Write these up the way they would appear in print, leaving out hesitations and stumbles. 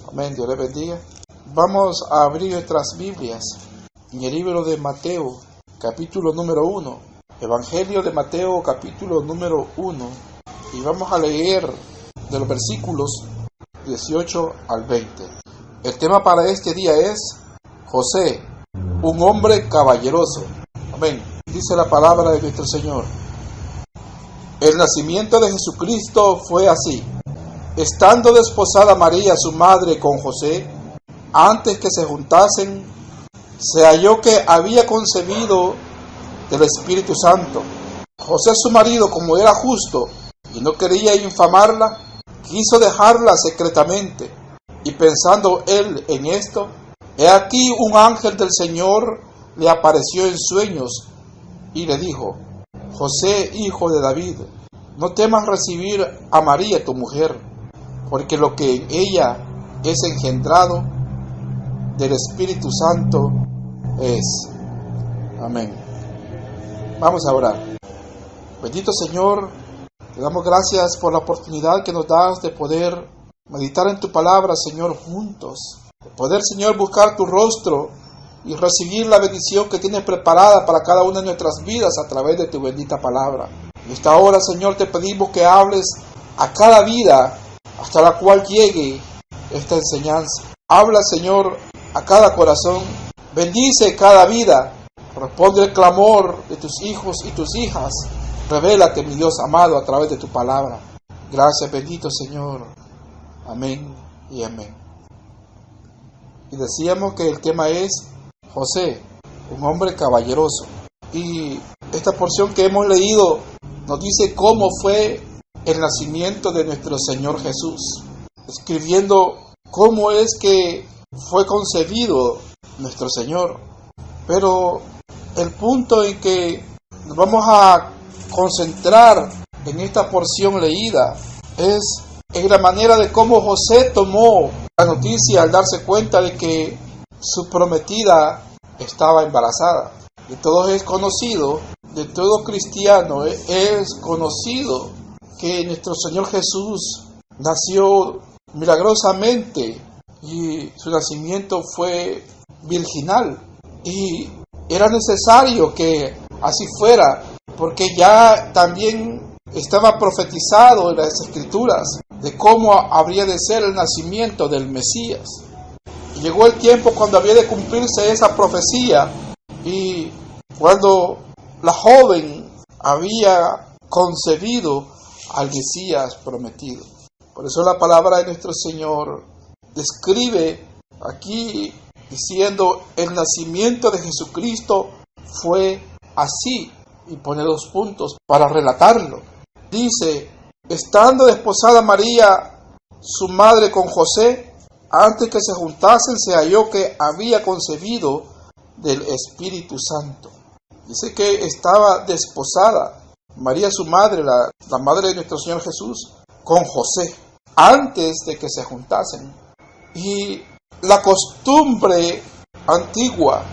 Amén, Dios les bendiga. Vamos a abrir nuestras Biblias en el libro de Mateo, capítulo número 1. Evangelio de Mateo, capítulo número 1. Y vamos a leer de los versículos 18 al 20. El tema para este día es José, un hombre caballeroso. Amén. Dice la palabra de nuestro Señor. El nacimiento de Jesucristo fue así. Estando desposada María, su madre, con José, antes que se juntasen, se halló que había concebido del Espíritu Santo. José, su marido, como era justo y no quería infamarla, quiso dejarla secretamente. Y pensando él en esto, he aquí un ángel del Señor le apareció en sueños y le dijo: José, hijo de David, no temas recibir a María tu mujer, porque lo que en ella es engendrado del Espíritu Santo es. Amén. Vamos a orar. Bendito Señor, te damos gracias por la oportunidad que nos das de poder meditar en tu palabra, Señor, juntos. De poder, Señor, buscar tu rostro y recibir la bendición que tienes preparada para cada una de nuestras vidas a través de tu bendita palabra. En esta hora, Señor, te pedimos que hables a cada vida hasta la cual llegue esta enseñanza. Habla, Señor, a cada corazón. Bendice cada vida. Responde el clamor de tus hijos y tus hijas. Revélate, mi Dios amado, a través de tu palabra. Gracias, bendito Señor. Amén y amén. Y decíamos que el tema es José, un hombre caballeroso. Y esta porción que hemos leído nos dice cómo fue el nacimiento de nuestro Señor Jesús, escribiendo cómo es que fue concebido nuestro Señor. Pero el punto en que nos vamos a concentrar en esta porción leída es en la manera de cómo José tomó la noticia al darse cuenta de que su prometida estaba embarazada. De todos es conocido, de todo cristiano es conocido que nuestro Señor Jesús nació milagrosamente y su nacimiento fue virginal. Y era necesario que así fuera, porque ya también estaba profetizado en las Escrituras de cómo habría de ser el nacimiento del Mesías. Y llegó el tiempo cuando había de cumplirse esa profecía y cuando la joven había concebido al Mesías prometido. Por eso la palabra de nuestro Señor describe aquí diciendo: el nacimiento de Jesucristo fue así, y pone 2 puntos para relatarlo. Dice: estando desposada María, su madre, con José, antes que se juntasen, se halló que había concebido del Espíritu Santo. Dice que estaba desposada María, su madre, la madre de nuestro Señor Jesús, con José, antes de que se juntasen. Y la costumbre antigua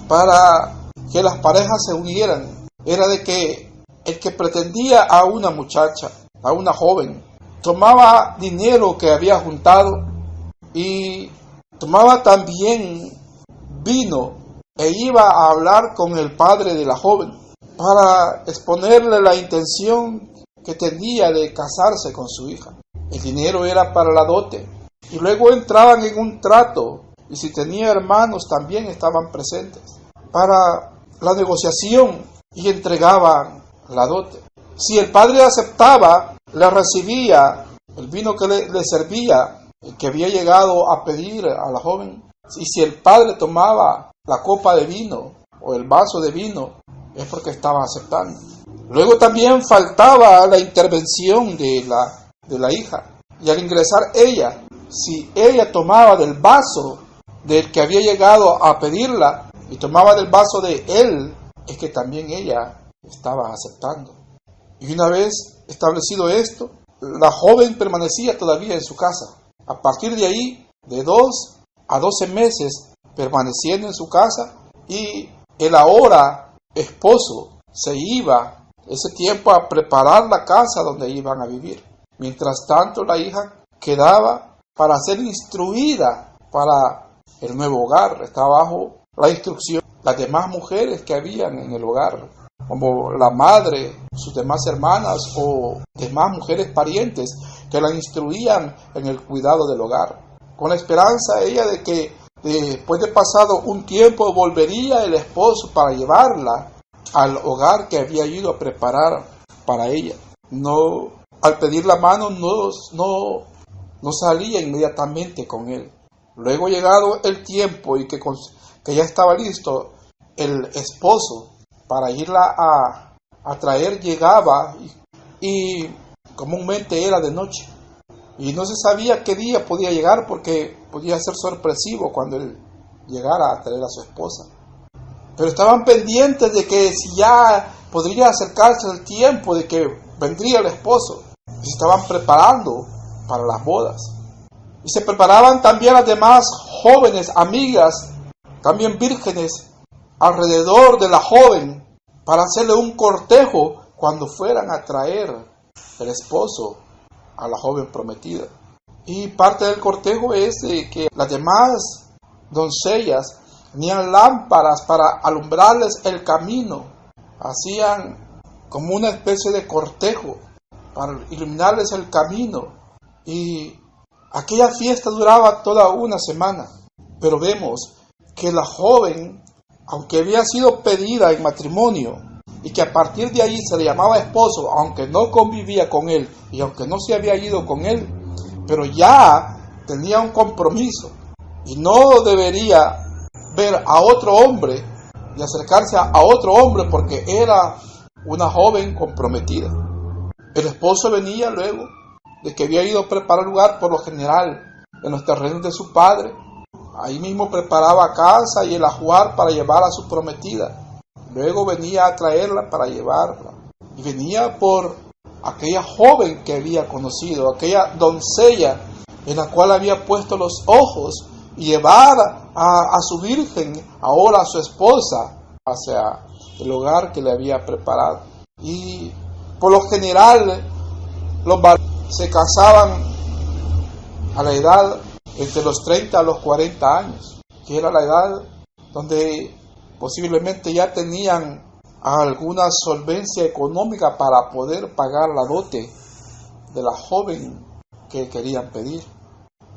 para que las parejas se unieran era de que el que pretendía a una muchacha, a una joven, tomaba dinero que había juntado y tomaba también vino e iba a hablar con el padre de la joven para exponerle la intención que tenía de casarse con su hija. El dinero era para la dote y luego entraban en un trato, y si tenía hermanos también estaban presentes para la negociación y entregaban la dote. Si el padre aceptaba, le recibía el vino que le servía, el que había llegado a pedir a la joven. Y si el padre tomaba la copa de vino o el vaso de vino, es porque estaba aceptando. Luego también faltaba la intervención de la hija. Y al ingresar ella, si ella tomaba del vaso del que había llegado a pedirla y tomaba del vaso de él, es que también ella estaba aceptando. Y una vez establecido esto, la joven permanecía todavía en su casa. A partir de ahí, de 2 a 12 meses permaneciendo en su casa, y el ahora esposo se iba ese tiempo a preparar la casa donde iban a vivir. Mientras tanto, la hija quedaba para ser instruida para el nuevo hogar. Estaba bajo la instrucción de las demás mujeres que habían en el hogar, como la madre, sus demás hermanas o demás mujeres parientes que la instruían en el cuidado del hogar. Con la esperanza ella de que después de pasado un tiempo volvería el esposo para llevarla al hogar que había ido a preparar para ella. No, al pedir la mano no salía inmediatamente con él. Luego, llegado el tiempo y que ya estaba listo el esposo para irla a traer, llegaba y comúnmente era de noche. Y no se sabía qué día podía llegar porque podía ser sorpresivo cuando él llegara a traer a su esposa. Pero estaban pendientes de que si ya podría acercarse el tiempo de que vendría el esposo. Y se estaban preparando para las bodas. Y se preparaban también las demás jóvenes, amigas, también vírgenes, alrededor de la joven para hacerle un cortejo cuando fueran a traer el esposo a la joven prometida. Y parte del cortejo es de que las demás doncellas tenían lámparas para alumbrarles el camino. Hacían como una especie de cortejo para iluminarles el camino. Y aquella fiesta duraba toda una semana. Pero vemos que la joven, aunque había sido pedida en matrimonio, y que a partir de ahí se le llamaba esposo, aunque no convivía con él y aunque no se había ido con él, pero ya tenía un compromiso y no debería ver a otro hombre y acercarse a otro hombre porque era una joven comprometida. El esposo venía luego de que había ido a preparar lugar, por lo general en los terrenos de su padre. Ahí mismo preparaba casa y el ajuar para llevar a su prometida. Luego venía a traerla para llevarla. Y venía por aquella joven que había conocido, aquella doncella en la cual había puesto los ojos, y llevar a su virgen, ahora a su esposa, hacia el hogar que le había preparado. Y por lo general los varones se casaban a la edad entre los 30 a los 40 años, que era la edad donde posiblemente ya tenían alguna solvencia económica para poder pagar la dote de la joven que querían pedir.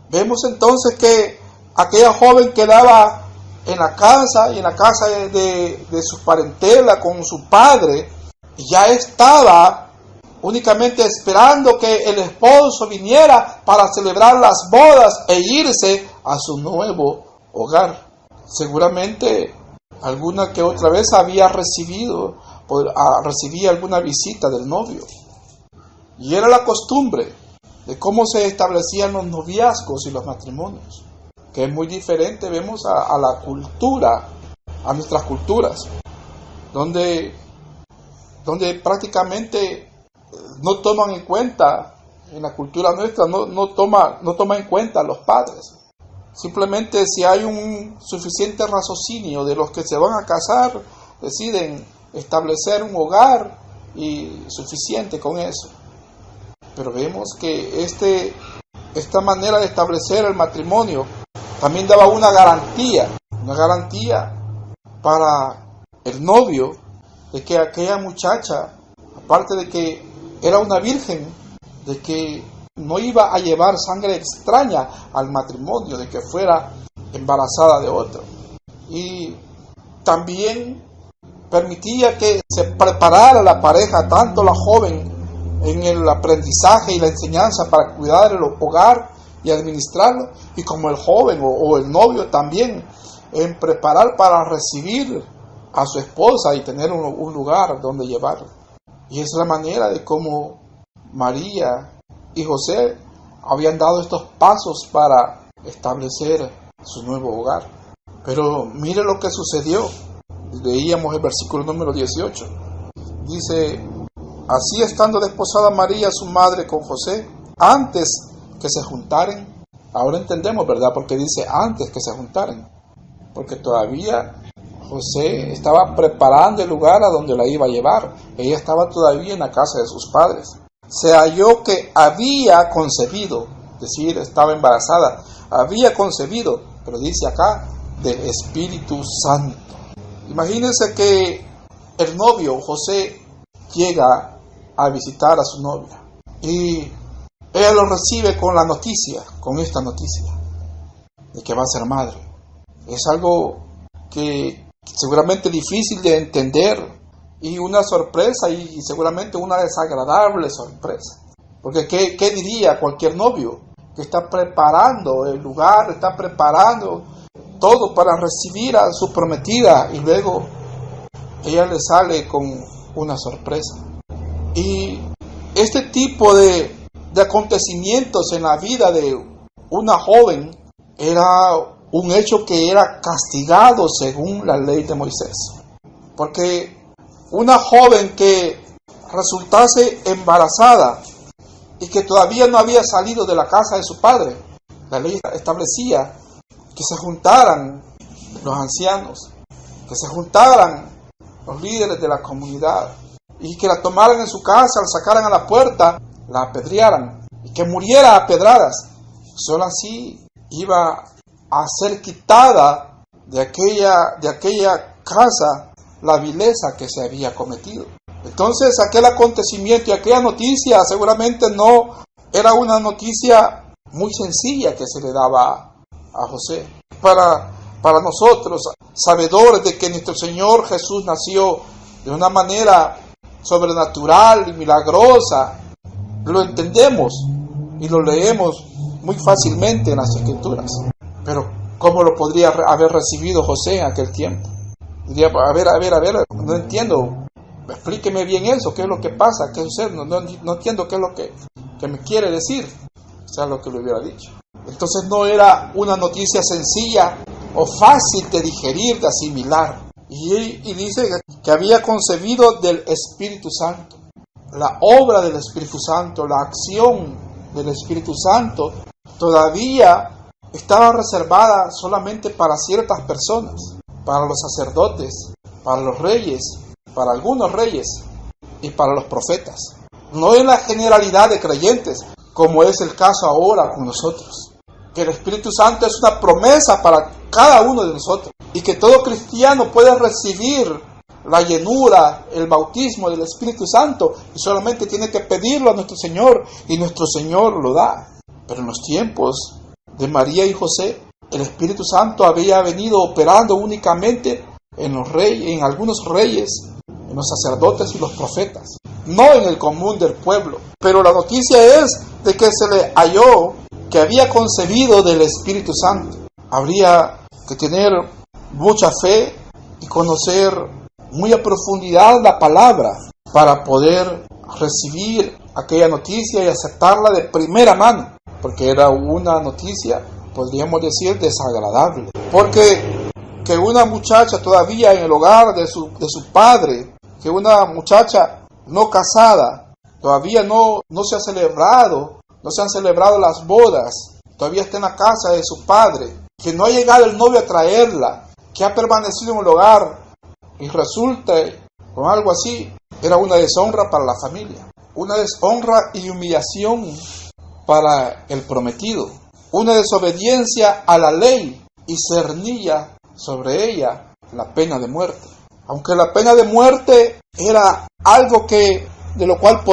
Vemos entonces que aquella joven quedaba en la casa y en la casa de su parentela con su padre, y ya estaba únicamente esperando que el esposo viniera para celebrar las bodas e irse a su nuevo hogar. Seguramente alguna que otra vez recibía alguna visita del novio. Y era la costumbre de cómo se establecían los noviazgos y los matrimonios, que es muy diferente, vemos, a la cultura, a nuestras culturas, donde prácticamente no toman en cuenta, en la cultura nuestra, no toma en cuenta a los padres. Simplemente si hay un suficiente raciocinio de los que se van a casar, deciden establecer un hogar y suficiente con eso. Pero vemos que esta manera de establecer el matrimonio también daba una garantía para el novio de que aquella muchacha, aparte de que era una virgen, de que no iba a llevar sangre extraña al matrimonio, de que fuera embarazada de otro. Y también permitía que se preparara la pareja, tanto la joven en el aprendizaje y la enseñanza para cuidar el hogar y administrarlo, y como el joven o el novio también en preparar para recibir a su esposa y tener un lugar donde llevarla. Y es la manera de cómo María y José habían dado estos pasos para establecer su nuevo hogar. Pero mire lo que sucedió. Leíamos el versículo número 18. Dice: así estando desposada María, su madre, con José, antes que se juntaren. Ahora entendemos, ¿verdad? Porque dice antes que se juntaren. Porque todavía José estaba preparando el lugar a donde la iba a llevar. Ella estaba todavía en la casa de sus padres. Se halló que había concebido decir, estaba embarazada, había concebido, pero dice acá, del Espíritu Santo. Imagínense que el novio, José, llega a visitar a su novia y ella lo recibe con la noticia, con esta noticia, de que va a ser madre. Es algo que seguramente difícil de entender y una sorpresa y seguramente una desagradable sorpresa. Porque ¿qué diría cualquier novio que está preparando el lugar, está preparando todo para recibir a su prometida y luego ella le sale con una sorpresa? Y este tipo de acontecimientos en la vida de una joven era un hecho que era castigado según la ley de Moisés. Porque una joven que resultase embarazada y que todavía no había salido de la casa de su padre, la ley establecía que se juntaran los ancianos, que se juntaran los líderes de la comunidad y que la tomaran en su casa, la sacaran a la puerta, la apedrearan y que muriera a pedradas. Solo así iba a ser quitada de aquella casa la vileza que se había cometido. Entonces aquel acontecimiento y aquella noticia seguramente no era una noticia muy sencilla que se le daba a José. Para nosotros, sabedores de que nuestro Señor Jesús nació de una manera sobrenatural y milagrosa, lo entendemos y lo leemos muy fácilmente en las Escrituras. Pero ¿cómo lo podría haber recibido José en aquel tiempo? Diría, a ver, no entiendo, explíqueme bien eso, qué es lo que pasa, qué sucede, no entiendo qué es lo que me quiere decir, o sea, lo que le hubiera dicho. Entonces no era una noticia sencilla o fácil de digerir, de asimilar. Y dice que había concebido del Espíritu Santo. La obra del Espíritu Santo, la acción del Espíritu Santo, todavía estaba reservada solamente para ciertas personas, para los sacerdotes, para los reyes, para algunos reyes y para los profetas. No en la generalidad de creyentes, como es el caso ahora con nosotros. Que el Espíritu Santo es una promesa para cada uno de nosotros y que todo cristiano puede recibir la llenura, el bautismo del Espíritu Santo y solamente tiene que pedirlo a nuestro Señor y nuestro Señor lo da. Pero en los tiempos de María y José, el Espíritu Santo había venido operando únicamente en los reyes, en algunos reyes, en los sacerdotes y los profetas, no en el común del pueblo. Pero la noticia es de que se le halló que había concebido del Espíritu Santo. Habría que tener mucha fe y conocer muy a profundidad la palabra para poder recibir aquella noticia y aceptarla de primera mano, porque era una noticia, podríamos decir, desagradable. Porque que una muchacha todavía en el hogar de su padre, que una muchacha no casada, todavía no se han celebrado las bodas, todavía está en la casa de su padre, que no ha llegado el novio a traerla, que ha permanecido en el hogar y resulta con algo así, era una deshonra para la familia, una deshonra y humillación para el prometido, una desobediencia a la ley y cernía sobre ella la pena de muerte. Aunque la pena de muerte era algo de lo cual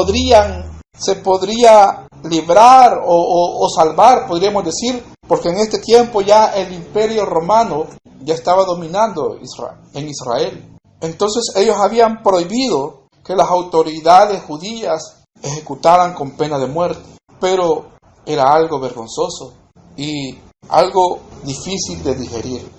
se podría librar o salvar, podríamos decir, porque en este tiempo ya el imperio romano ya estaba dominando en Israel. Entonces ellos habían prohibido que las autoridades judías ejecutaran con pena de muerte, pero era algo vergonzoso y algo difícil de digerir.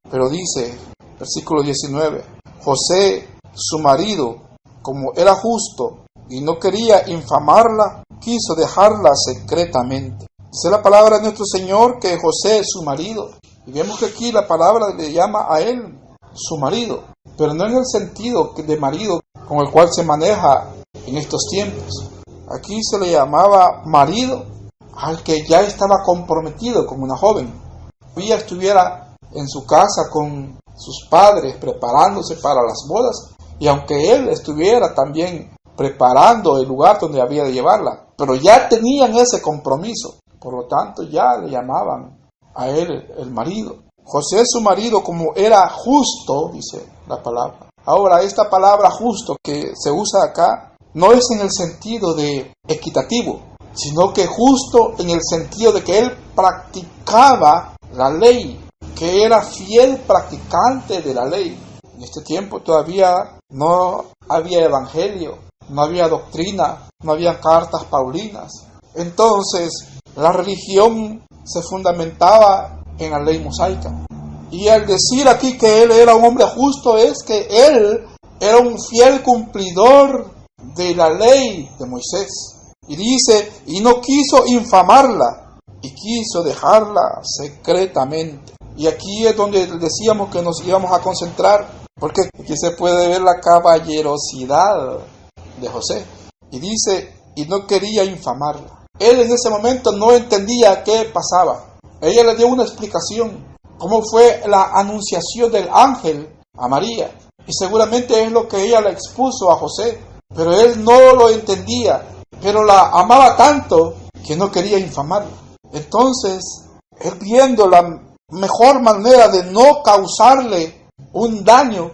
Pero dice, versículo 19, José, su marido, como era justo y no quería infamarla, quiso dejarla secretamente. Dice la palabra de nuestro Señor que José es su marido. Y vemos que aquí la palabra le llama a él su marido, pero no en el sentido de marido con el cual se maneja en estos tiempos. Aquí se le llamaba marido al que ya estaba comprometido con una joven. Ella estuviera en su casa con sus padres preparándose para las bodas, y aunque él estuviera también preparando el lugar donde había de llevarla, pero ya tenían ese compromiso. Por lo tanto, ya le llamaban a él el marido. José, su marido, como era justo, dice la palabra. Ahora, esta palabra justo que se usa acá no es en el sentido de equitativo, sino que justo en el sentido de que él practicaba la ley, que era fiel practicante de la ley. En este tiempo todavía no había evangelio, no había doctrina, no había cartas paulinas. Entonces, la religión se fundamentaba en la ley mosaica. Y al decir aquí que él era un hombre justo, es que él era un fiel cumplidor de la ley de Moisés. Y dice, y no quiso infamarla, y quiso dejarla secretamente. Y aquí es donde decíamos que nos íbamos a concentrar, porque aquí se puede ver la caballerosidad de José. Y dice, y no quería infamarla. Él en ese momento no entendía qué pasaba. Ella le dio una explicación, cómo fue la anunciación del ángel a María. Y seguramente es lo que ella le expuso a José. Pero él no lo entendía, pero la amaba tanto que no quería infamarla. Entonces, él viendo la mejor manera de no causarle un daño,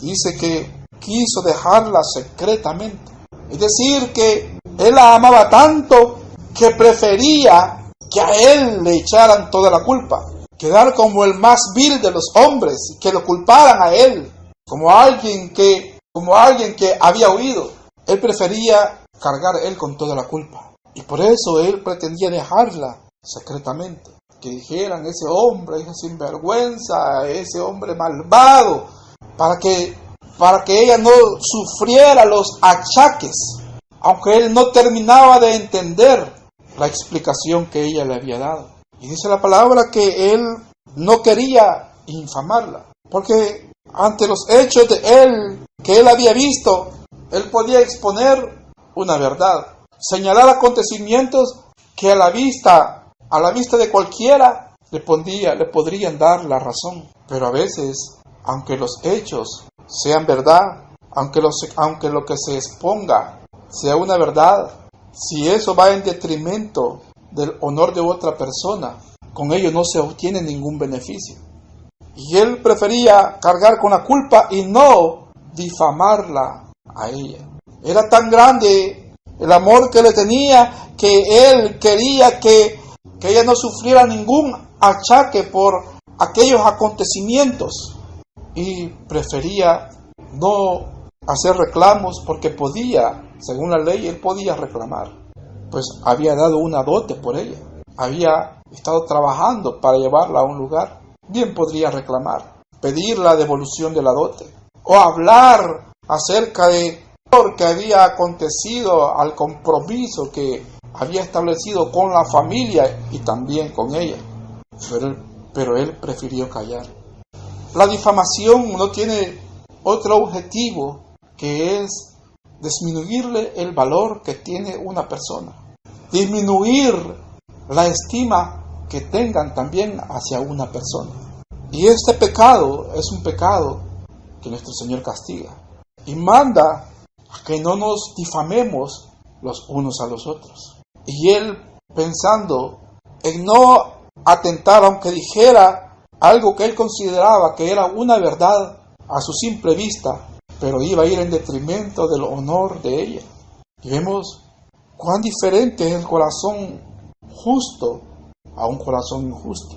dice que quiso dejarla secretamente. Es decir, que él la amaba tanto que prefería que a él le echaran toda la culpa, quedar como el más vil de los hombres, que lo culparan a él, como alguien que había huido. Él prefería cargar él con toda la culpa. Y por eso él pretendía dejarla secretamente. Que dijeran, ese hombre, ese sinvergüenza, ese hombre malvado, para que ella no sufriera los achaques, aunque él no terminaba de entender la explicación que ella le había dado. Y dice la palabra que él no quería infamarla, porque ante los hechos de él, que él había visto, él podía exponer una verdad, señalar acontecimientos que a la vista de cualquiera le podrían dar la razón. Pero a veces, aunque los hechos sean verdad, aunque lo que se exponga sea una verdad, si eso va en detrimento del honor de otra persona, con ello no se obtiene ningún beneficio. Y él prefería cargar con la culpa y no difamarla a ella. Era tan grande el amor que le tenía que él quería que ella no sufriera ningún achaque por aquellos acontecimientos, y prefería no hacer reclamos porque podía, según la ley, él podía reclamar, pues había dado una dote por ella, había estado trabajando para llevarla a un lugar. Bien podría reclamar, pedir la devolución de la dote, o hablar acerca de lo que había acontecido al compromiso que había establecido con la familia y también con ella. Pero él prefirió callar. La difamación no tiene otro objetivo que es disminuirle el valor que tiene una persona, disminuir la estima que tengan también hacia una persona. Y este pecado es un pecado que nuestro Señor castiga y manda a que no nos difamemos los unos a los otros. Y él, pensando en no atentar, aunque dijera algo que él consideraba que era una verdad a su simple vista, pero iba a ir en detrimento del honor de ella. Y vemos cuán diferente es el corazón justo a un corazón injusto.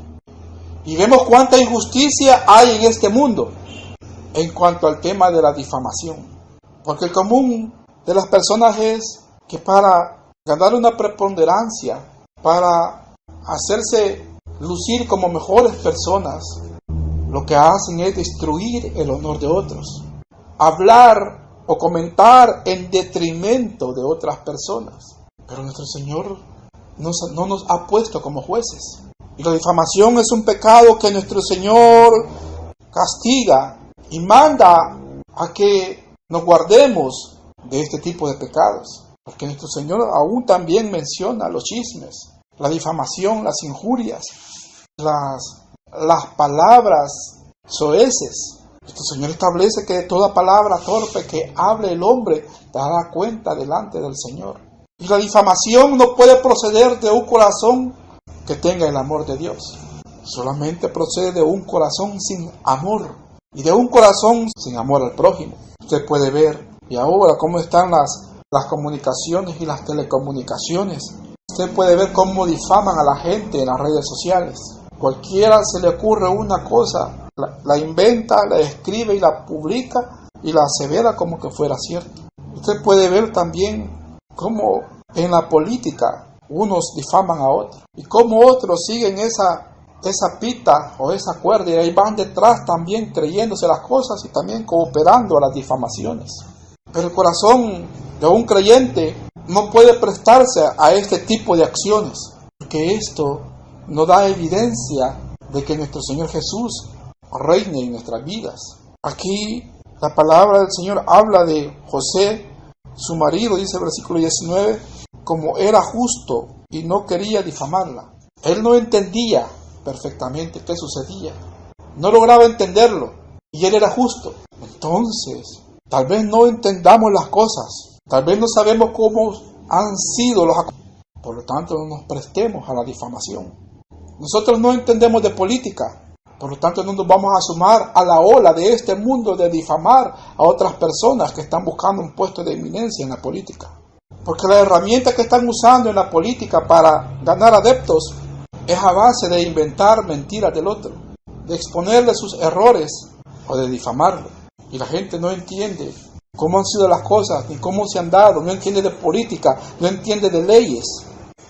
Y vemos cuánta injusticia hay en este mundo en cuanto al tema de la difamación. Porque el común de las personas es que para ganar una preponderancia, para hacerse lucir como mejores personas, lo que hacen es destruir el honor de otros, hablar o comentar en detrimento de otras personas. Pero nuestro Señor no nos ha puesto como jueces. Y la difamación es un pecado que nuestro Señor castiga y manda a que nos guardemos de este tipo de pecados. Porque nuestro Señor aún también menciona los chismes, la difamación, las injurias, las palabras soeces. Nuestro Señor establece que de toda palabra torpe que hable el hombre dará cuenta delante del Señor. Y la difamación no puede proceder de un corazón que tenga el amor de Dios. Solamente procede de un corazón sin amor y de un corazón sin amor al prójimo. Usted puede ver y ahora cómo están las comunicaciones y las telecomunicaciones. Usted puede ver cómo difaman a la gente en las redes sociales. Cualquiera se le ocurre una cosa, la inventa, la escribe y la publica y la asevera como que fuera cierto. Usted puede ver también cómo en la política unos difaman a otros y cómo otros siguen esa pita o esa cuerda y ahí van detrás también creyéndose las cosas y también cooperando a las difamaciones. Pero el corazón de un creyente no puede prestarse a este tipo de acciones, porque esto no da evidencia de que nuestro Señor Jesús reine en nuestras vidas. Aquí la palabra del Señor habla de José, su marido, dice el versículo 19, como era justo y no quería difamarla. Él no entendía perfectamente qué sucedía, no lograba entenderlo y él era justo. Entonces, tal vez no entendamos las cosas, tal vez no sabemos cómo han sido los acontecimientos, por lo tanto no nos prestemos a la difamación. Nosotros no entendemos de política, por lo tanto no nos vamos a sumar a la ola de este mundo de difamar a otras personas que están buscando un puesto de eminencia en la política. Porque la herramienta que están usando en la política para ganar adeptos es a base de inventar mentiras del otro, de exponerle sus errores o de difamarlo. Y la gente no entiende cómo han sido las cosas, ni cómo se han dado, no entiende de política, no entiende de leyes,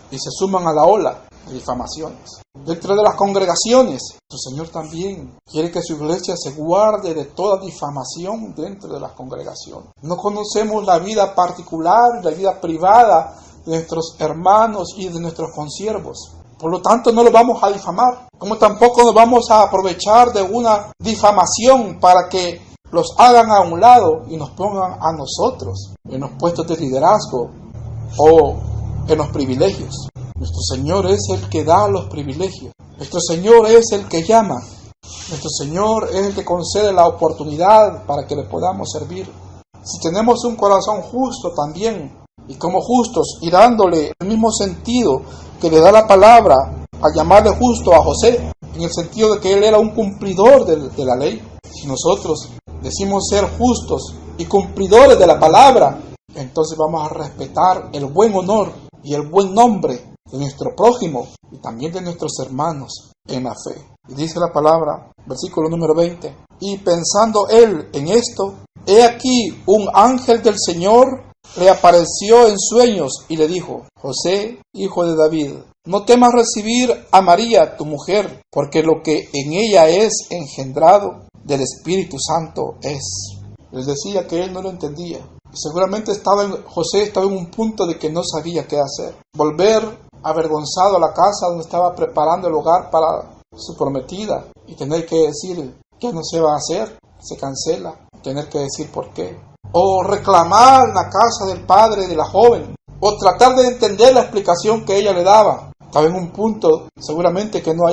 y se suman a la ola de difamaciones. Dentro de las congregaciones, su Señor también quiere que su iglesia se guarde de toda difamación dentro de las congregaciones. No conocemos la vida particular, la vida privada de nuestros hermanos y de nuestros consiervos. Por lo tanto, no los vamos a difamar, como tampoco nos vamos a aprovechar de una difamación para que los hagan a un lado y nos pongan a nosotros en los puestos de liderazgo o en los privilegios. Nuestro Señor es el que da los privilegios. Nuestro Señor es el que llama. Nuestro Señor es el que concede la oportunidad para que le podamos servir. Si tenemos un corazón justo también, y como justos, y dándole el mismo sentido que le da la palabra al llamarle justo a José, en el sentido de que él era un cumplidor de la ley. Si nosotros decimos ser justos y cumplidores de la palabra, entonces vamos a respetar el buen honor y el buen nombre de nuestro prójimo y también de nuestros hermanos en la fe. Y dice la palabra, versículo número 20, y pensando él en esto, he aquí un ángel del Señor le apareció en sueños y le dijo, José, hijo de David, no temas recibir a María, tu mujer, porque lo que en ella es engendrado del Espíritu Santo es. Les decía que él no lo entendía. Y seguramente José estaba en un punto de que no sabía qué hacer. Volver avergonzado a la casa donde estaba preparando el hogar para su prometida y tener que decir que no se va a hacer, se cancela, tener que decir por qué. O reclamar la casa del padre de la joven, o tratar de entender la explicación que ella le daba. Estaba en un punto seguramente que no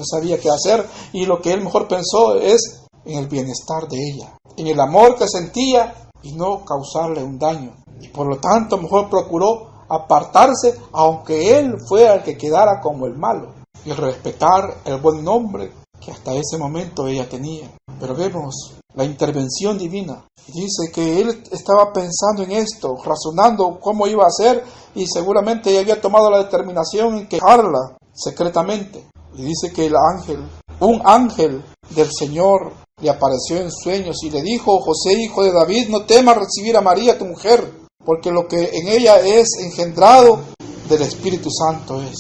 sabía qué hacer, y lo que él mejor pensó es en el bienestar de ella, en el amor que sentía y no causarle un daño. Y por lo tanto mejor procuró apartarse, aunque él fuera el que quedara como el malo, y respetar el buen nombre que hasta ese momento ella tenía. Pero vemos la intervención divina. Dice que él estaba pensando en esto, razonando cómo iba a hacer, y seguramente ella había tomado la determinación en quejarla secretamente. Y dice que un ángel del Señor le apareció en sueños y le dijo, José, hijo de David, no temas recibir a María, tu mujer, porque lo que en ella es engendrado del Espíritu Santo es.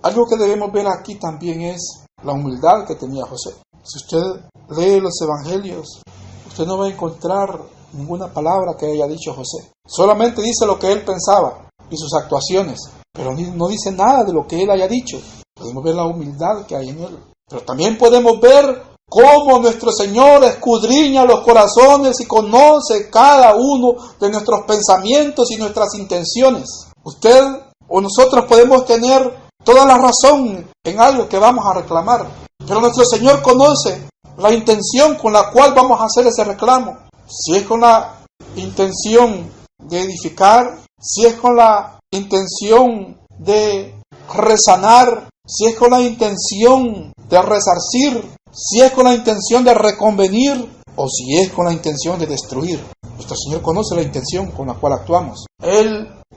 Algo que debemos ver aquí también es la humildad que tenía José. Si usted lee los evangelios, usted no va a encontrar ninguna palabra que haya dicho José. Solamente dice lo que él pensaba y sus actuaciones, pero no dice nada de lo que él haya dicho. Podemos ver la humildad que hay en él. Pero también podemos ver cómo nuestro Señor escudriña los corazones y conoce cada uno de nuestros pensamientos y nuestras intenciones. Usted o nosotros podemos tener toda la razón en algo que vamos a reclamar, pero nuestro Señor conoce la intención con la cual vamos a hacer ese reclamo. Si es con la intención de edificar, si es con la intención de resanar si es con la intención de resarcir, si es con la intención de reconvenir o si es con la intención de destruir. Nuestro Señor conoce la intención con la cual actuamos.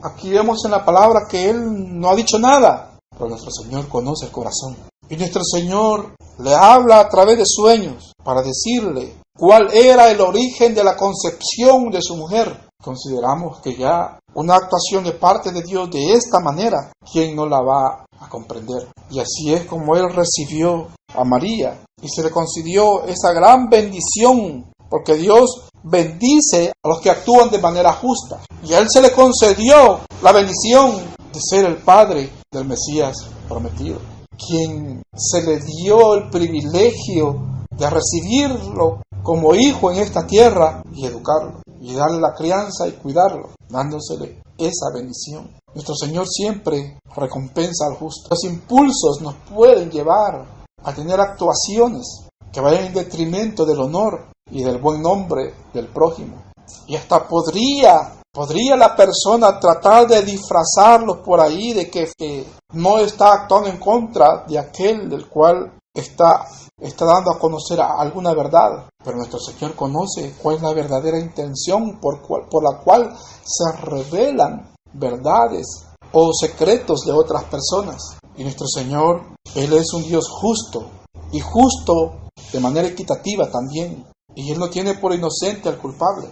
Aquí vemos en la palabra que Él no ha dicho nada, pero nuestro Señor conoce el corazón. Y nuestro Señor le habla a través de sueños para decirle cuál era el origen de la concepción de su mujer. Consideramos que ya una actuación de parte de Dios de esta manera, ¿quién no la va a comprender? Y así es como Él recibió a María y se le concedió esa gran bendición, porque Dios bendice a los que actúan de manera justa. Y a Él se le concedió la bendición de ser el padre del Mesías prometido, quien se le dio el privilegio de recibirlo como hijo en esta tierra y educarlo, y darle la crianza y cuidarlo, dándosele esa bendición. Nuestro Señor siempre recompensa al justo. Los impulsos nos pueden llevar a tener actuaciones que vayan en detrimento del honor y del buen nombre del prójimo. Y hasta podría la persona tratar de disfrazarlos por ahí de que no está actuando en contra de aquel del cual está dando a conocer alguna verdad. Pero nuestro Señor conoce cuál es la verdadera intención por la cual se revelan verdades o secretos de otras personas. Y nuestro Señor, Él es un Dios justo, y justo de manera equitativa también. Y Él no tiene por inocente al culpable.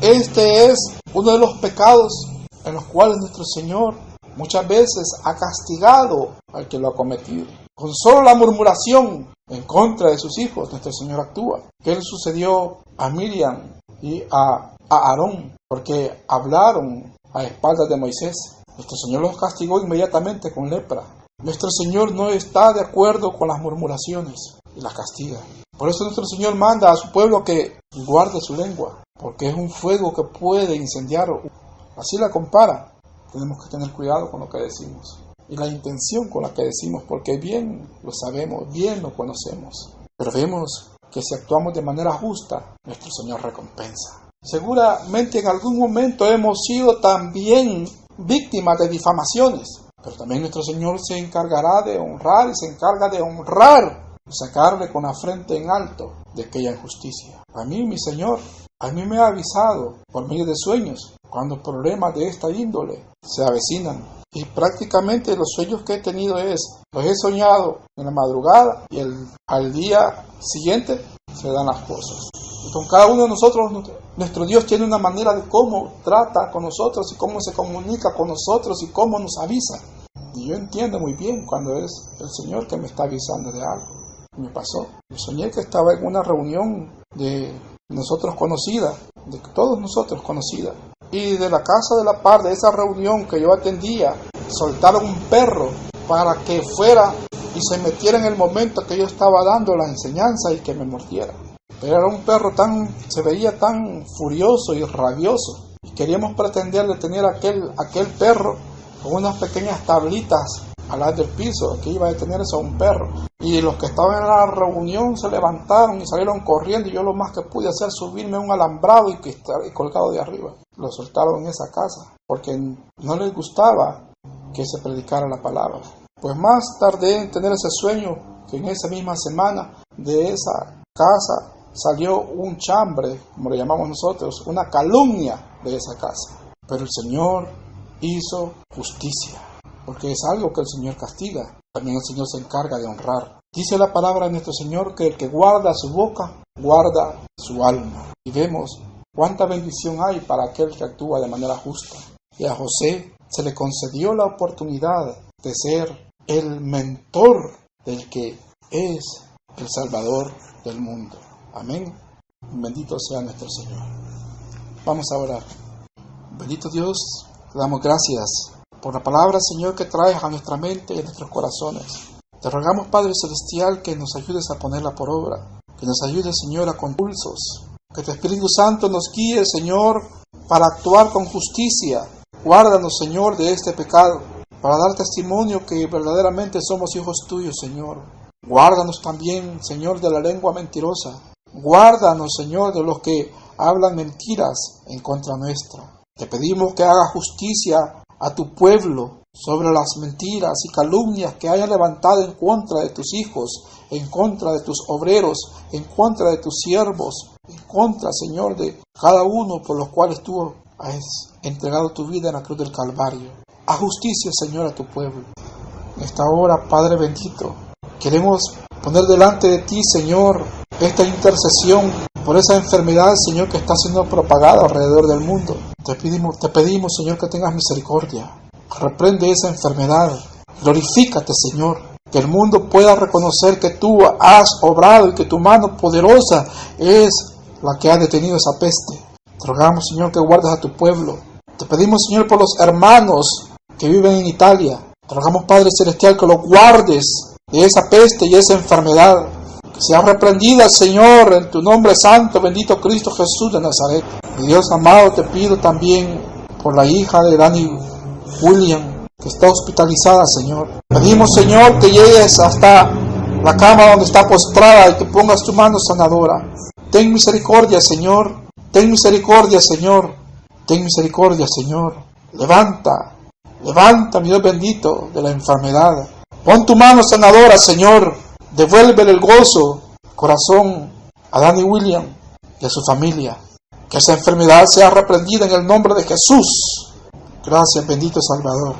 Este es uno de los pecados en los cuales nuestro Señor muchas veces ha castigado al que lo ha cometido. Con solo la murmuración en contra de sus hijos, nuestro Señor actúa. ¿Qué le sucedió a Miriam y a Aarón? Porque hablaron a espaldas de Moisés. Nuestro Señor los castigó inmediatamente con lepra. Nuestro Señor no está de acuerdo con las murmuraciones y las castiga. Por eso nuestro Señor manda a su pueblo que guarde su lengua, porque es un fuego que puede incendiar. Así la compara. Tenemos que tener cuidado con lo que decimos y la intención con la que decimos, porque bien lo sabemos, bien lo conocemos. Pero vemos que si actuamos de manera justa, nuestro Señor recompensa. Seguramente en algún momento hemos sido también víctimas de difamaciones, pero también nuestro Señor se encargará de honrar y se encarga de honrar y sacarle con la frente en alto de aquella injusticia. A mí, mi Señor, a mí me ha avisado por medio de sueños cuando problemas de esta índole se avecinan. Y prácticamente los sueños que he tenido los he soñado en la madrugada y al día siguiente se dan las cosas. Y con cada uno de nosotros, nuestro Dios tiene una manera de cómo trata con nosotros y cómo se comunica con nosotros y cómo nos avisa. Y yo entiendo muy bien cuando es el Señor que me está avisando de algo. Me pasó. Yo soñé que estaba en una reunión de nosotros conocida, de todos nosotros conocida. Y de la casa de la par de esa reunión que yo atendía, soltaron un perro para que fuera y se metiera en el momento que yo estaba dando la enseñanza y que me mordiera. Pero era un perro se veía tan furioso y rabioso. Y queríamos pretender detener a aquel perro con unas pequeñas tablitas al lado del piso, que iba a detenerse a un perro. Y los que estaban en la reunión se levantaron y salieron corriendo, y yo lo más que pude hacer subirme a un alambrado y colgado de arriba. Lo soltaron en esa casa, porque no les gustaba que se predicara la palabra. Pues más tardé en tener ese sueño, que en esa misma semana de esa casa salió un chambre, como le llamamos nosotros, una calumnia de esa casa. Pero el Señor hizo justicia, porque es algo que el Señor castiga. También el Señor se encarga de honrar. Dice la palabra de nuestro Señor que el que guarda su boca, guarda su alma. Y vemos cuánta bendición hay para aquel que actúa de manera justa. Y a José se le concedió la oportunidad de ser el mentor del que es el Salvador del mundo. Amén. Bendito sea nuestro Señor. Vamos a orar. Bendito Dios, te damos gracias por la palabra, Señor, que traes a nuestra mente y a nuestros corazones. Te rogamos, Padre Celestial, que nos ayudes a ponerla por obra, que nos ayudes, Señor, a compulsos, que tu Espíritu Santo nos guíe, Señor, para actuar con justicia. Guárdanos, Señor, de este pecado, para dar testimonio que verdaderamente somos hijos tuyos, Señor. Guárdanos también, Señor, de la lengua mentirosa. Guárdanos, Señor, de los que hablan mentiras en contra nuestra. Te pedimos que hagas justicia a tu pueblo, sobre las mentiras y calumnias que hayan levantado en contra de tus hijos, en contra de tus obreros, en contra de tus siervos, en contra, Señor, de cada uno por los cuales tú has entregado tu vida en la cruz del Calvario. Haz justicia, Señor, a tu pueblo. En esta hora, Padre bendito, queremos poner delante de ti, Señor, esta intercesión por esa enfermedad, Señor, que está siendo propagada alrededor del mundo. Te pedimos, Señor, que tengas misericordia. Reprende esa enfermedad. Glorifícate, Señor. Que el mundo pueda reconocer que tú has obrado y que tu mano poderosa es la que ha detenido esa peste. Te rogamos, Señor, que guardes a tu pueblo. Te pedimos, Señor, por los hermanos que viven en Italia. Te rogamos, Padre Celestial, que los guardes de esa peste y esa enfermedad. Que sea reprendida, Señor, en tu nombre santo, bendito Cristo Jesús de Nazaret. Mi Dios amado, te pido también por la hija de Danny William, que está hospitalizada, Señor. Pedimos, Señor, que llegues hasta la cama donde está postrada y que pongas tu mano sanadora. Ten misericordia, Señor. Ten misericordia, Señor. Ten misericordia, Señor. Levanta, mi Dios bendito, de la enfermedad. Pon tu mano sanadora, Señor. Devuélvele el gozo, corazón a Danny William y a su familia. Que esa enfermedad sea reprendida en el nombre de Jesús. Gracias, bendito Salvador.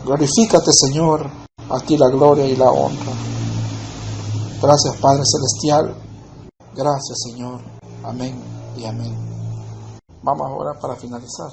Glorifícate, Señor. A ti la gloria y la honra. Gracias, Padre Celestial. Gracias, Señor. Amén y amén. Vamos ahora para finalizar.